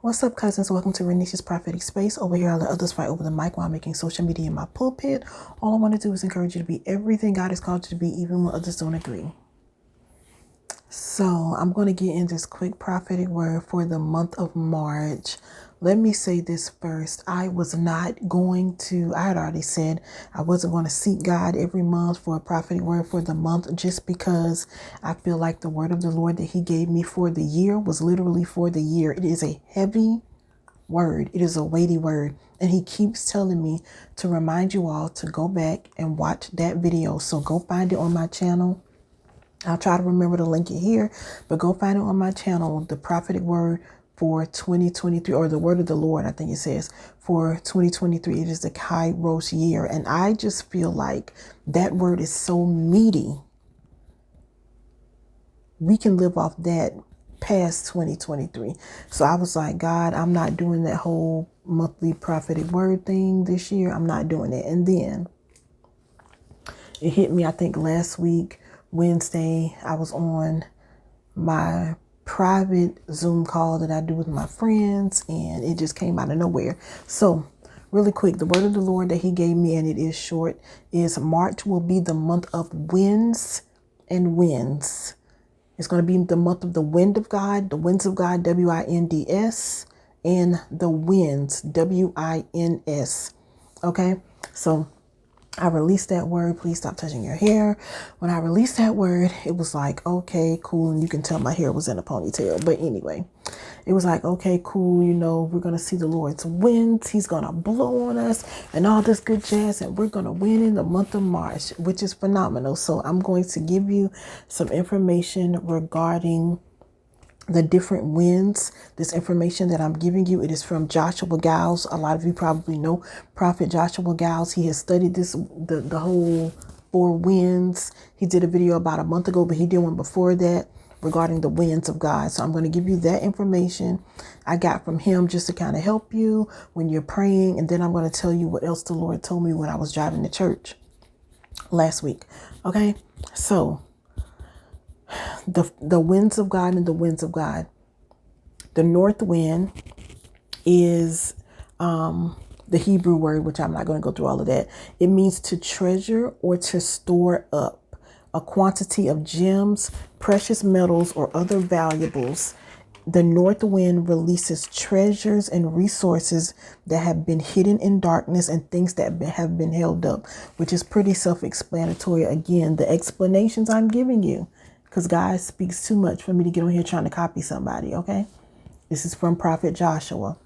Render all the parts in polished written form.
What's up, cousins? Welcome to Renisha's Prophetic Space. Over here, I let others fight over the mic while making social media in my pulpit. All I want to do is encourage you to be everything God has called you to be, even when others don't agree. So I'm going to get in this quick prophetic word for the month of March. Let me say this first. I had already said I wasn't going to seek God every month for a prophetic word for the month, just because I feel like the word of the Lord that he gave me for the year was literally for the year. It is a heavy word. It is a weighty word. And he keeps telling me to remind you all to go back and watch that video. So go find it on my channel. I'll try to remember to link it here, but go find it on my channel, the prophetic word for 2023, or the word of the Lord, I think it says, for 2023. It is the Kairos year. And I just feel like that word is so meaty. We can live off that past 2023. So I was like, God, I'm not doing that whole monthly prophetic word thing this year. I'm not doing it. And then it hit me, I think last week, Wednesday, I was on my private Zoom call that I do with my friends, and it just came out of nowhere. So really quick, the word of the Lord that he gave me, and it is short, is March will be the month of winds and winds. It's going to be the month of the wind of God, the winds of God, WINDS, and the winds, WINS. Okay, so I released that word. Please stop touching your hair. When I released that word, it was like, okay, cool. And you can tell my hair was in a ponytail. But anyway, it was like, okay, cool. You know, we're going to see the Lord's winds. He's going to blow on us and all this good jazz. And we're going to win in the month of March, which is phenomenal. So I'm going to give you some information regarding the different winds. This information that I'm giving you, it is from Joshua Giles. A lot of you probably know Prophet Joshua Giles. He has studied this, the whole 4 winds. He did a video about a month ago, but he did one before that regarding the winds of God. So I'm going to give you that information I got from him just to kind of help you when you're praying. And then I'm going to tell you what else the Lord told me when I was driving to church last week. Okay, so the winds of God and the winds of God. The north wind is the Hebrew word, which I'm not going to go through all of that. It means to treasure or to store up a quantity of gems, precious metals, or other valuables. The north wind releases treasures and resources that have been hidden in darkness and things that have been held up, which is pretty self-explanatory. Again, the explanations I'm giving you, because God speaks too much for me to get on here trying to copy somebody, okay? This is from Prophet Joshua.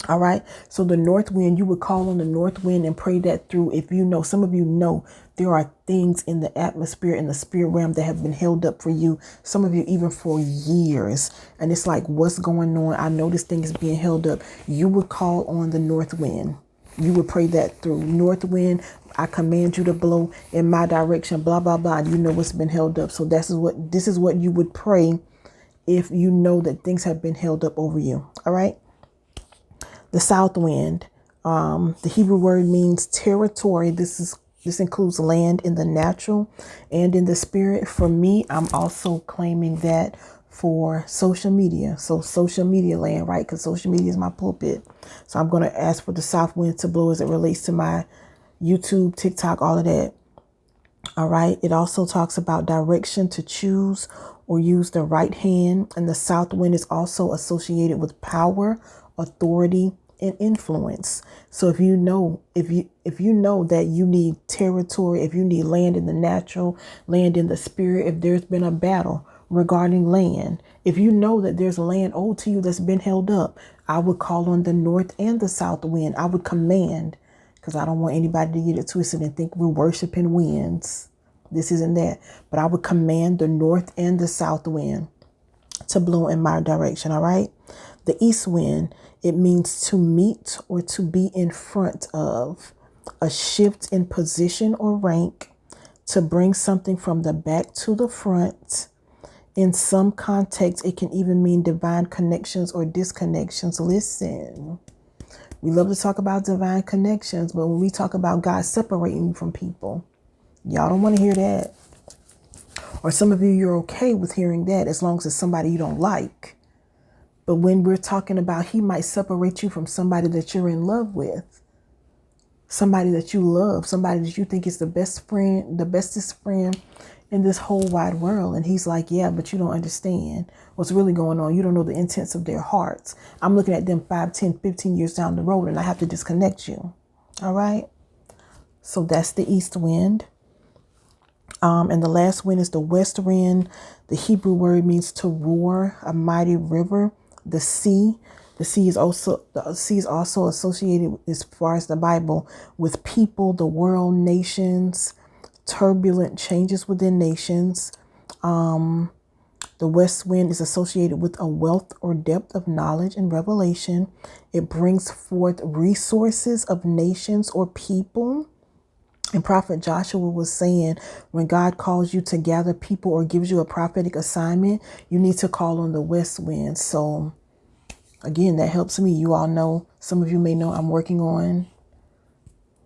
All right. So the north wind, you would call on the north wind and pray that through. If you know, some of you know there are things in the atmosphere, in the spirit realm, that have been held up for you. Some of you even for years. And it's like, what's going on? I know this thing is being held up. You would call on the north wind. You would pray that through. North wind, I command you to blow in my direction, blah, blah, blah. You know what's been held up. So this is what you would pray if you know that things have been held up over you. All right. The south wind, the Hebrew word means territory. This includes land in the natural and in the spirit. For me, I'm also claiming that for social media. So social media land, right? Because social media is my pulpit. So I'm going to ask for the south wind to blow as it relates to my YouTube, TikTok, all of that. All right. It also talks about direction to choose or use the right hand. And the south wind is also associated with power, authority, and influence. So if you know that you need territory, if you need land in the natural, land in the spirit, if there's been a battle regarding land, if you know that there's land owed to you that's been held up, I would call on the north and the south wind. I would command, because I don't want anybody to get it twisted and think we're worshiping winds. This isn't that. But I would command the north and the south wind to blow in my direction. All right. The east wind, it means to meet or to be in front of, a shift in position or rank, to bring something from the back to the front. In some contexts, it can even mean divine connections or disconnections. Listen, we love to talk about divine connections, but when we talk about God separating you from people, y'all don't want to hear that. Or some of you, you're okay with hearing that as long as it's somebody you don't like. But when we're talking about, he might separate you from somebody that you're in love with, somebody that you love, somebody that you think is the best friend, the bestest friend in this whole wide world. And he's like, yeah, but you don't understand what's really going on. You don't know the intents of their hearts. I'm looking at them 5, 10, 15 years down the road, and I have to disconnect you. All right. So that's the east wind. And the last wind is the west wind. The Hebrew word means to roar, a mighty river. The sea. The sea is also associated, as far as the Bible, with people, the world, nations, turbulent changes within nations. The west wind is associated with a wealth or depth of knowledge and revelation. It brings forth resources of nations or people. And Prophet Joshua was saying, when God calls you to gather people or gives you a prophetic assignment, you need to call on the west wind. So again, that helps me. You all know, some of you may know, I'm working on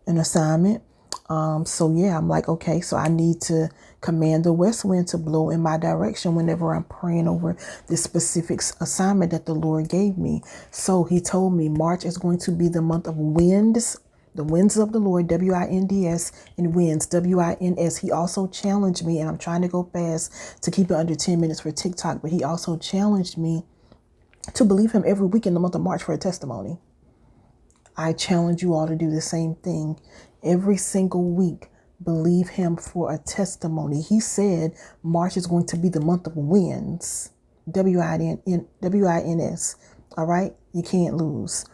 an assignment. So yeah, I'm like, okay, so I need to command the west wind to blow in my direction whenever I'm praying over this specific assignment that the Lord gave me. So he told me March is going to be the month of winds. The winds of the Lord, W-I-N-D-S, and winds, W-I-N-S. He also challenged me, and I'm trying to go fast to keep it under 10 minutes for TikTok, but he also challenged me to believe him every week in the month of March for a testimony. I challenge you all to do the same thing. Every single week, believe him for a testimony. He said March is going to be the month of winds, W-I-N-S. All right? You can't lose.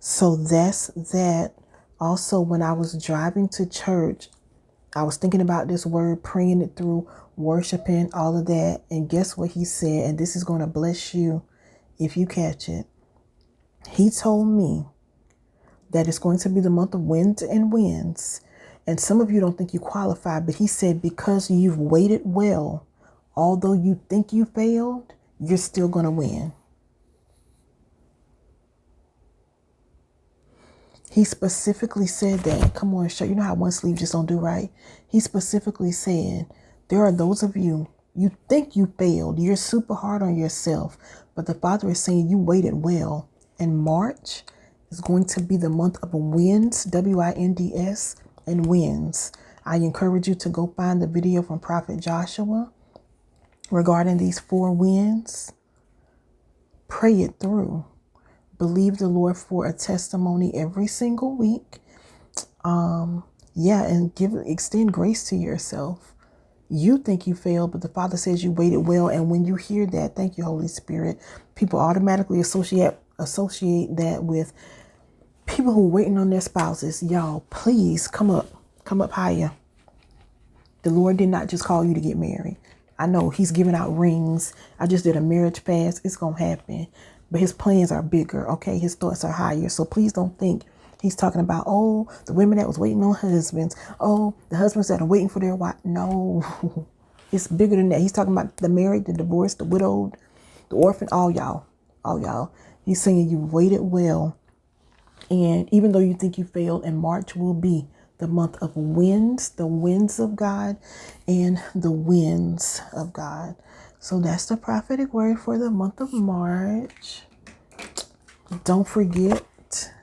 So that's that. Also, when I was driving to church, I was thinking about this word, praying it through, worshiping, all of that. And guess what he said? And this is going to bless you if you catch it. He told me that it's going to be the month of wind and winds. And some of you don't think you qualify, but he said, because you've waited well, although you think you failed, you're still going to win. He specifically said that. Come on, show. You know how one sleeve just don't do right. He specifically said, there are those of you, you think you failed. You're super hard on yourself. But the Father is saying you waited well. And March is going to be the month of winds, W-I-N-D-S, and winds. I encourage you to go find the video from Prophet Joshua regarding these 4 winds. Pray it through. Believe the Lord for a testimony every single week. And extend grace to yourself. You think you failed, but the Father says you waited well. And when you hear that, thank you, Holy Spirit, people automatically associate that with people who are waiting on their spouses. Y'all, please come up higher. The Lord did not just call you to get married. I know he's giving out rings. I just did a marriage fast. It's going to happen. But his plans are bigger, okay? His thoughts are higher. So please don't think he's talking about, oh, the women that was waiting on husbands. Oh, the husbands that are waiting for their wife. No, it's bigger than that. He's talking about the married, the divorced, the widowed, the orphan, all y'all. He's saying you waited well. And even though you think you failed, and March will be the month of winds, the winds of God and the winds of God. So that's the prophetic word for the month of March. Don't forget,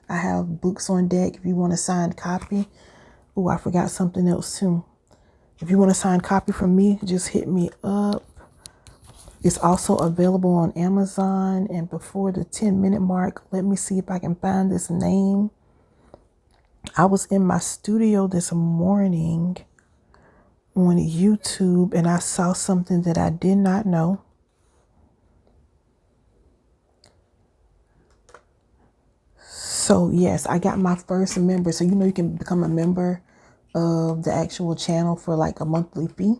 I have books on deck if you want a signed copy. Oh, I forgot something else too. If you want a signed copy from me, just hit me up. It's also available on Amazon. And before the 10-minute mark, let me see if I can find this name. I was in my studio this morning on YouTube and I saw something that I did not know. So yes, I got my first member. So you know you can become a member of the actual channel for like a monthly fee.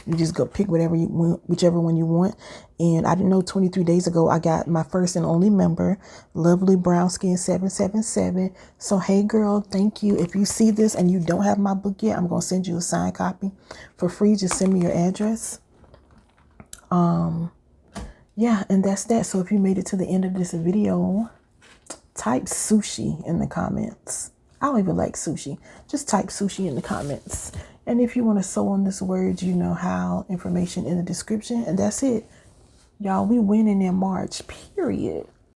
You just go pick whatever you want, whichever one you want. And I didn't know 23 days ago, I got my first and only member, Lovely Brown Skin 777. So, hey girl, thank you. If you see this and you don't have my book yet, I'm going to send you a signed copy for free. Just send me your address. Yeah, and that's that. So if you made it to the end of this video, type sushi in the comments. I don't even like sushi. Just type sushi in the comments. And if you want to sew on this word, you know how, information in the description. And that's it. Y'all, we winning in March, period.